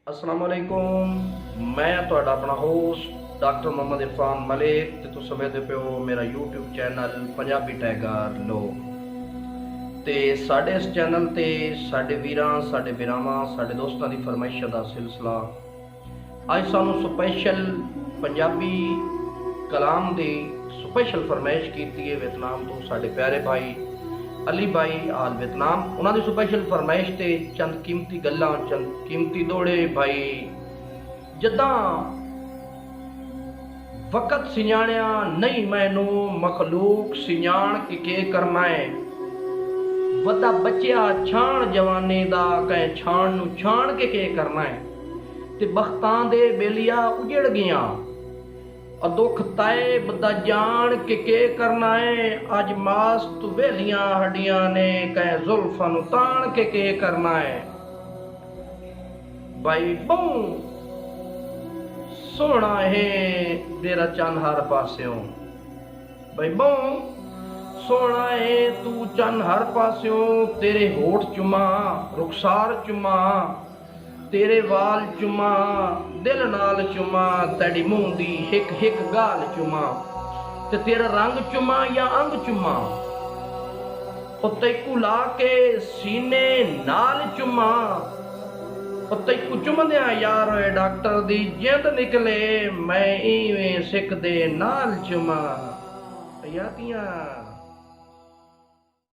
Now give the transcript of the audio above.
अस्सलाम वालेकुम। मैं ਤੁਹਾਡਾ ਆਪਣਾ ਹੋਸਟ ਡਾਕਟਰ ਮੁਹੰਮਦ ਇਰਫਾਨ ਮਲਿਕ ਤੇ ਤੁਸੀਂ ਸਮਝਦੇ ਪਿਓ ਮੇਰਾ YouTube ਚੈਨਲ ਪੰਜਾਬੀ ਟਾਈਗਰ ਲੋ। ਤੇ ਸਾਡੇ ਇਸ ਚੈਨਲ ਤੇ ਸਾਡੇ ਵੀਰਾਂ ਸਾਡੇ ਵੀਰਾਵਾਂ ਸਾਡੇ ਦੋਸਤਾਂ ਦੀ ਫਰਮਾਇਸ਼ਾਂ ਦਾ ਸਿਲਸਿਲਾ ਅੱਜ ਸਾਨੂੰ ਸਪੈਸ਼ਲ ਪੰਜਾਬੀ ਕਲਾਮ ਦੀ ਸਪੈਸ਼ਲ ਫਰਮਾਇਸ਼ ਕੀਤੀ ਹੈ ਵਿetnam ਤੋਂ ਸਾਡੇ ਪਿਆਰੇ ਭਾਈ अली भाई आल वियतनाम। उन्होंने स्पैशल फरमाइश से चंद कीमती गल्लां चंद कीमती दौड़े भाई जदा वक़्त सियाणिया नहीं मैनू मखलूक सियाण के करना है वदा बचिया छाण जवानी दा कह छाण नू छाण के करना है ते बख्तां दे बेलिया उजड़ गया दुख तय बदा जान के करना है अज मास्त वेलियां हड्डियां ने कह जुल्फां नू तान के करना है भाई बहु सोना है तेरा चन हर पास्यों भाई बहु सोना है तू चन हर पास्यों तेरे होठ चुमा रुखसार चुमा तेरे वाल चुमा दिल नाल चुमा तेरी मुंह दी हिक हिक गाल चुमा ते तेरा रंग चुमा या अंग चुमा तैकू ला के सीने नाल चुमा तैकू चुमदिया यार डॉक्टर दी जिंद निकले मैं इवें सिख दे नाल चुमा यातियां।